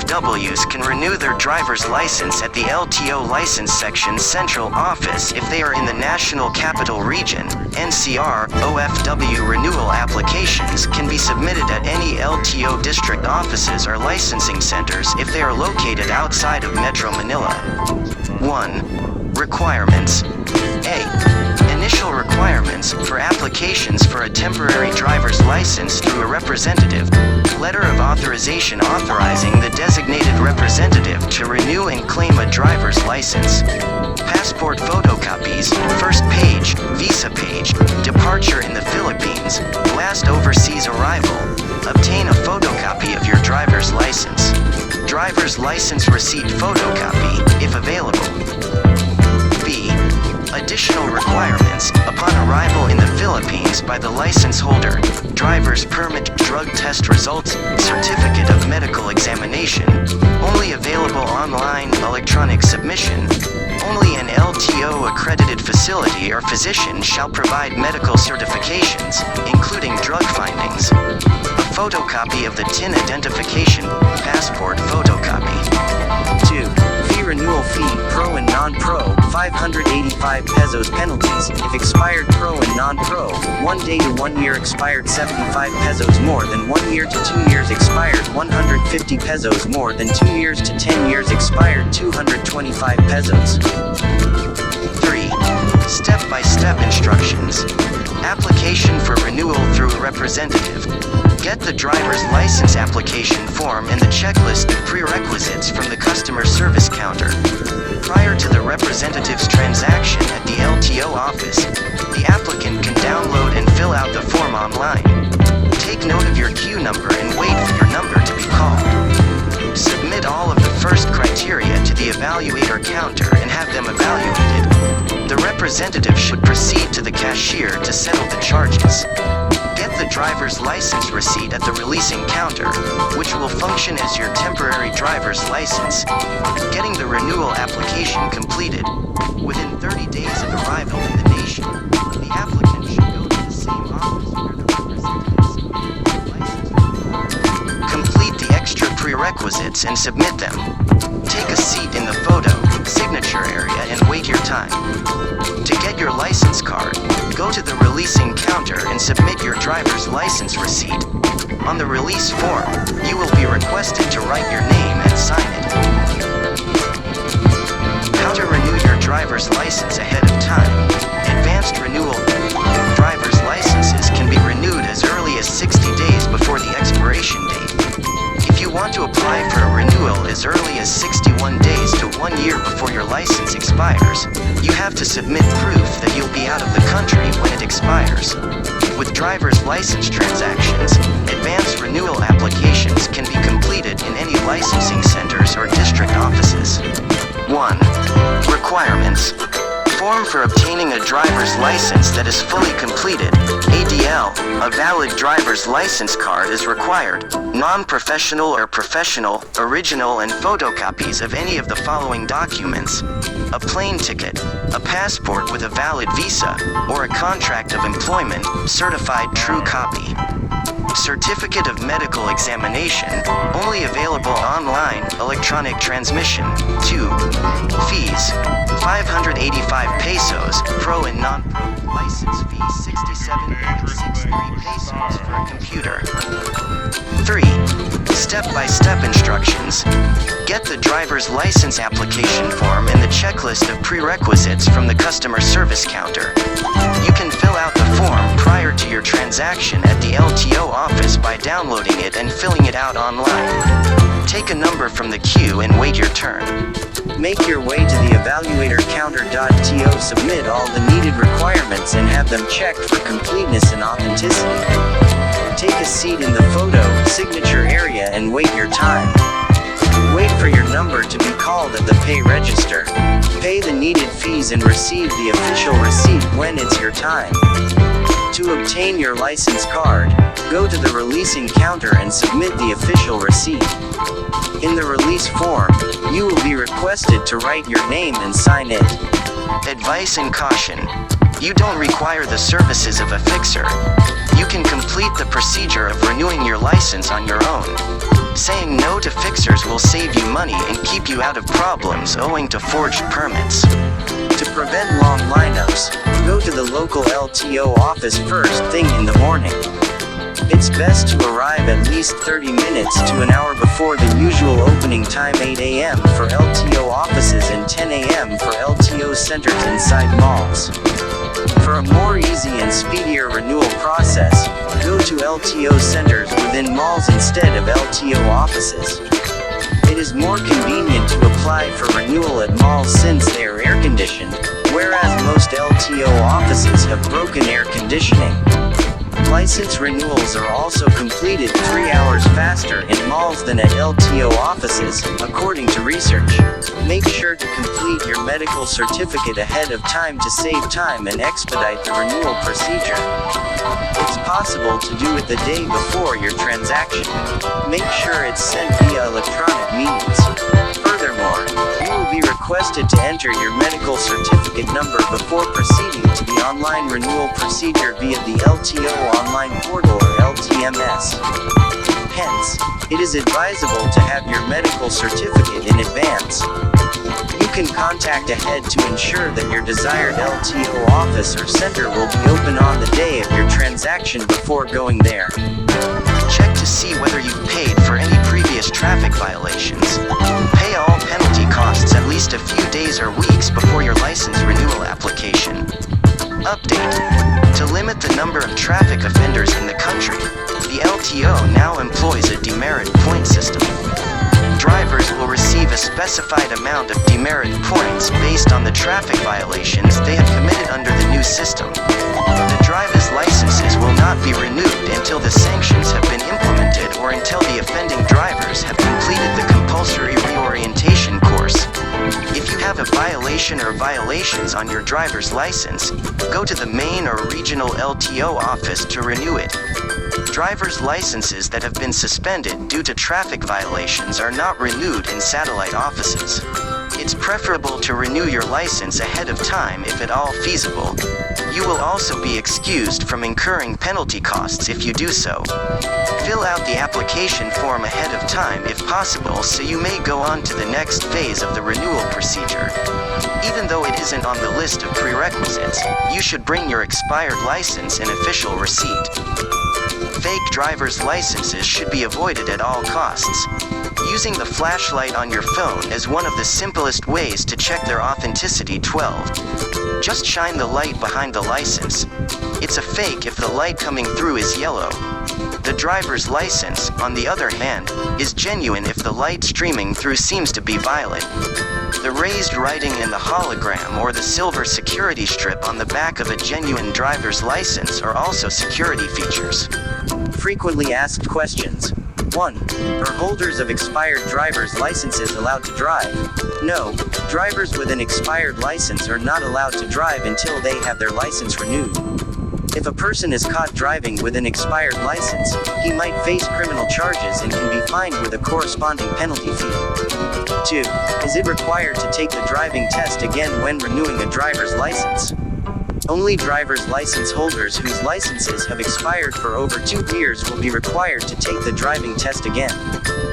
OFWs can renew their driver's license at the LTO License Section Central Office if they are in the National Capital Region, NCR. OFW renewal applications can be submitted at any LTO district offices or licensing centers if they are located outside of Metro Manila. 1. Requirements. A. Initial requirements for applications for a temporary driver's license through a representative. Letter of authorization authorizing the designated representative to renew and claim a driver's license. Passport photocopies, first page, visa page, departure in the Philippines, last overseas arrival. Obtain a photocopy of your driver's license. Driver's license receipt photocopy, if available. B. Additional requirements, upon arrival in the Philippines by the license holder, driver's permit, drug test results, certificate of medical examination, only available online, electronic submission. Only an LTO accredited facility or physician shall provide medical certifications, including drug findings. A photocopy of the TIN identification, passport photocopy. 2. Fee renewal fee, pro and non-pro, 585 pesos. Penalties, if expired pro and non-pro, 1 day to 1 year expired 75 pesos, more than 1 year to 2 years expired 150 pesos, more than 2 years to 10 years expired 225 pesos. 3. Step-by-step instructions. Application for renewal through a representative. Get the driver's license application form and the checklist of prerequisites from the customer service counter. Prior to the representative's transaction at the LTO office, the applicant can download and fill out the form online. Take note of your queue number and wait for your number to be called. Submit all of the first criteria to the evaluator counter and have them evaluated. The representative should proceed to the cashier to settle the charges. Get the driver's license receipt at the releasing counter, which will function as your temporary driver's license. Getting the renewal application completed. Within 30 days of arrival in the nation, the applicant should go to the same office where the representative submitted the license. Complete the extra prerequisites and submit them. Take a seat in the photo, signature area and wait your time. To get your license card, go to the releasing counter and submit your driver's license receipt. On the release form, you will be requested to write your name and sign it. How to renew your driver's license ahead of time. Advanced renewal. Driver's licenses can be renewed as early as 60 days before the expiration date. If you want to apply for a renewal as early as 61 days to 1 year before your license expires, you have to submit proof that you'll be out of the country when it expires. With driver's license transactions, advanced renewal applications can be completed in any licensing centers or district offices. 1. Requirements. Form for obtaining a driver's license that is fully completed. ADL, a valid driver's license card is required. Non-professional or professional, original and photocopies of any of the following documents. A plane ticket, a passport with a valid visa, or a contract of employment, certified true copy. Certificate of medical examination, only available online, electronic transmission. 2. Fees, 585 pesos, pro and non-pro, license fee 67.63 pesos for a computer. 3. Step-by-step instructions. Get the driver's license application form and the checklist of prerequisites from the customer service counter. You can fill out the form prior to your transaction at the LTO office by downloading it and filling it out online. Take a number from the queue and wait your turn. Make your way to the evaluator counter.to, submit all the needed requirements and have them checked for completeness and authenticity. Take a seat in the photo, signature area and wait your time. Wait for your number to be called at the pay register. Pay the needed fees and receive the official receipt when it's your time. To obtain your license card, go to the releasing counter and submit the official receipt. In the release form, you will be requested to write your name and sign it. Advice and caution. You don't require the services of a fixer. You can complete the procedure of renewing your license on your own. Saying no to fixers will save you money and keep you out of problems owing to forged permits. To prevent long lineups, go to the local LTO office first thing in the morning. It's best to arrive at least 30 minutes to an hour before the usual opening time, 8 a.m. for LTO offices and 10 a.m. for LTO centers inside malls. For a more easy and speedier renewal process, go to LTO centers within malls instead of LTO offices. It is more convenient to apply for renewal at malls since they are air-conditioned, whereas most LTO offices have broken air conditioning. License renewals are also completed 3 hours faster in malls than at LTO offices, according to research. Make sure to complete your medical certificate ahead of time to save time and expedite the renewal procedure. It's possible to do it the day before your transaction. Make sure it's sent via electronic means. Furthermore, you will be requested to enter your medical certificate number before proceeding to the online renewal procedure via the LTO online portal or LTMS. Hence, it is advisable to have your medical certificate in advance. You can contact ahead to ensure that your desired LTO office or center will be open on the day of your transaction before going there. Check to see whether you've paid for any previous traffic violations. Pay all penalty costs at least a few days or weeks before your license renewal application. Update. To limit the number of traffic offenders in the country, the LTO now employs a demerit point system. Drivers will receive a specified amount of demerit points based on the traffic violations they have committed under the new system. The driver's licenses will not be renewed until the sanctions have been implemented or until the offending drivers have completed the compulsory reorientation course. If you have a violation or violations on your driver's license, go to the main or regional LTO office to renew it. Driver's licenses that have been suspended due to traffic violations are not renewed in satellite offices. It's preferable to renew your license ahead of time if at all feasible. You will also be excused from incurring penalty costs if you do so. Fill out the application form ahead of time if possible so you may go on to the next phase of the renewal procedure. Even though it isn't on the list of prerequisites, you should bring your expired license and official receipt. Fake driver's licenses should be avoided at all costs. Using the flashlight on your phone is one of the simplest ways to check their authenticity. 12. Just shine the light behind the license. It's a fake if the light coming through is yellow. The driver's license, on the other hand, is genuine if the light streaming through seems to be violet. The raised writing and the hologram or the silver security strip on the back of a genuine driver's license are also security features. Frequently asked questions. 1. Are holders of expired driver's licenses allowed to drive? No, drivers with an expired license are not allowed to drive until they have their license renewed. If a person is caught driving with an expired license, he might face criminal charges and can be fined with a corresponding penalty fee. 2. Is it required to take the driving test again when renewing a driver's license? Only driver's license holders whose licenses have expired for over 2 years will be required to take the driving test again.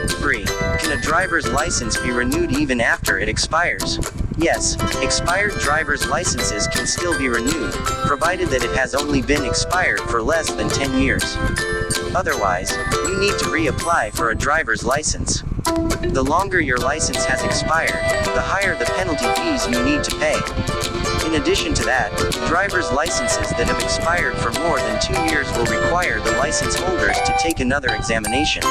3. Can a driver's license be renewed even after it expires? Yes, expired driver's licenses can still be renewed, provided that it has only been expired for less than 10 years. Otherwise, you need to reapply for a driver's license. The longer your license has expired, the higher the penalty fees you need to pay. In addition to that, driver's licenses that have expired for more than 2 years will require the license holders to take another examination.